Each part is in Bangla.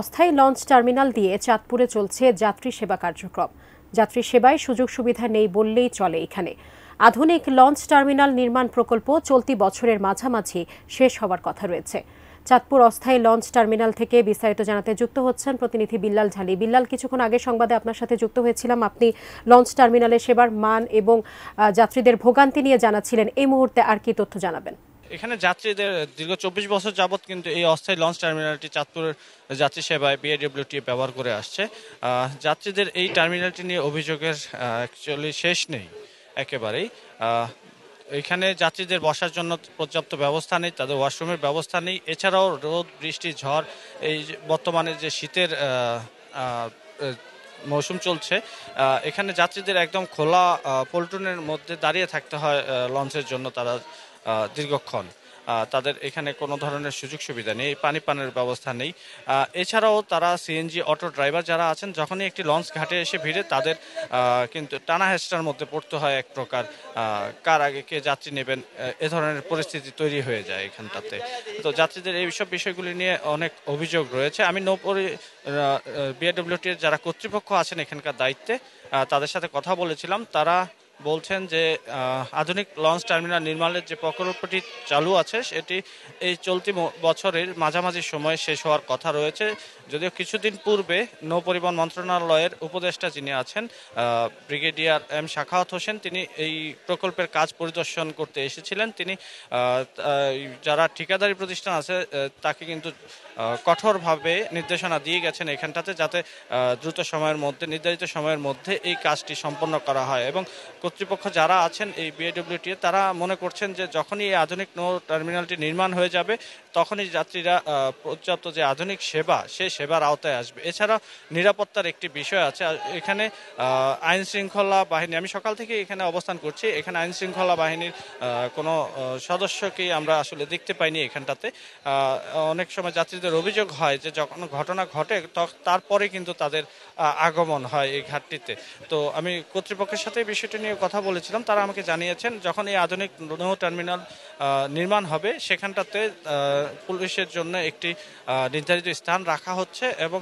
অস্থায়ী লঞ্চ টার্মিনাল দিয়ে চাঁদপুরে চলছে যাত্রী সেবা কার্যক্রম। যাত্রী সেবায় সুযোগ সুবিধা নেই বললেই চলে। এখানে আধুনিক লঞ্চ টার্মিনাল নির্মাণ প্রকল্প চলতি বছরের মাঝামাঝি শেষ হওয়ার কথা রয়েছে। চাঁদপুর অস্থায়ী লঞ্চ টার্মিনাল থেকে বিস্তারিত জানাতে যুক্ত হচ্ছেন প্রতিনিধি বিল্লাল ঝালি। বিল্লাল, কিছুক্ষণ আগে সংবাদে আপনার সাথে যুক্ত হয়েছিলাম। আপনি লঞ্চ টার্মিনালের সেবার মান এবং যাত্রীদের ভোগান্তি নিয়ে জানাচ্ছিলেন। এই মুহূর্তে আর কি তথ্য জানাবেন? এখানে যাত্রীদের দীর্ঘ ২৪ বছর যাবৎ কিন্তু এই অস্থায়ী লঞ্চ টার্মিনালটি চাঁদপুরের যাত্রী সেবায় বিআরডব্লিউটি ব্যবহার করে আসছে। যাত্রীদের এই টার্মিনালটি নিয়ে অভিযোগের অ্যাকচুয়ালি শেষ নেই একেবারেই। এখানে যাত্রীদের বসার জন্য পর্যাপ্ত ব্যবস্থা নেই, তাদের ওয়াশরুমের ব্যবস্থা নেই। এছাড়াও রোদ, বৃষ্টি, ঝড়, এই বর্তমানে যে শীতের মৌসুম চলছে, এখানে যাত্রীদের একদম খোলা পল্টনের মধ্যে দাঁড়িয়ে থাকতে হয় লঞ্চের জন্য। তারা দীর্ঘক্ষণ তাদের এখানে কোনো ধরনের সুযোগ সুবিধা নেই, পানি পানের ব্যবস্থা নেই। এছাড়াও তারা সিএনজি অটো ড্রাইভার যারা আছেন, যখনই একটি লঞ্চ ঘাটে এসে ভিড়ে তাদের কিন্তু টানা হেঁচড়ার মধ্যে পড়তে হয় এক প্রকার। কার আগে কে যাত্রী নেবেন, এ ধরনের পরিস্থিতি তৈরি হয়ে যায় এখানটাতে। তো যাত্রীদের এই সব বিষয়গুলি নিয়ে অনেক অভিযোগ রয়েছে। আমি বিআরডব্লিউটির যারা কর্তৃপক্ষ আছেন এখানকার দায়িত্বে, তাদের সাথে কথা বলেছিলাম। তারা বলছেন যে আধুনিক লঞ্চ টার্মিনাল নির্মাণের যে প্রকল্পটি চালু আছে সেটি এই চলতি বছরের মাঝামাঝি সময়ে শেষ হওয়ার কথা রয়েছে। যদিও কিছুদিন পূর্বে নৌ পরিবহন মন্ত্রণালয়ের উপদেষ্টা যিনি আছেন ব্রিগেডিয়ার এম শাখাওয়াত হোসেন, তিনি এই প্রকল্পের কাজ পরিদর্শন করতে এসেছিলেন। তিনি যারা ঠিকাদারি প্রতিষ্ঠান আছে তাকে কিন্তু কঠোরভাবে নির্দেশনা দিয়ে গেছেন এখানটাতে, যাতে দ্রুত সময়ের মধ্যে, নির্ধারিত সময়ের মধ্যে এই কাজটি সম্পন্ন করা হয়। এবং কর্তৃপক্ষ যারা আছেন এই বিআরডব্লিউটি, তারা মনে করছেন যে যখনই এই আধুনিক নৌ টার্মিনালটি নির্মাণ হয়ে যাবে তখনই যাত্রীরা পর্যাপ্ত যে আধুনিক সেবা, সেই সেবার আওতায় আসবে। এছাড়া নিরাপত্তার একটি বিষয় আছে এখানে। আইন শৃঙ্খলা বাহিনী, আমি সকাল থেকে এখানে অবস্থান করছি, এখানে আইন শৃঙ্খলা বাহিনীর কোনো সদস্যকেই আমরা আসলে দেখতে পাইনি এখানটাতে। অনেক সময় যাত্রীদের অভিযোগ হয় যে যখন ঘটনা ঘটে তারপরে কিন্তু তাদের আগমন হয় এই ঘাটটিতে। তো আমি কর্তৃপক্ষের সাথে এই বিষয়টি নিয়ে কথা বলেছিলাম। তারা আমাকে জানিয়েছেন যখন এই আধুনিক নৌ টার্মিনাল নির্মাণ হবে সেখানটাতে পুলিশের জন্য একটি নির্ধারিত স্থান রাখা হচ্ছে এবং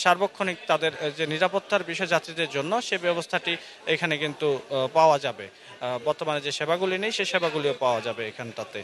সার্বক্ষণিক তাদের যে নিরাপত্তার বিষয় যাত্রীদের জন্য, সে ব্যবস্থাটি এখানে কিন্তু পাওয়া যাবে। বর্তমানে যে সেবাগুলি নেই সেই সেবাগুলিও পাওয়া যাবে এখানটাতে।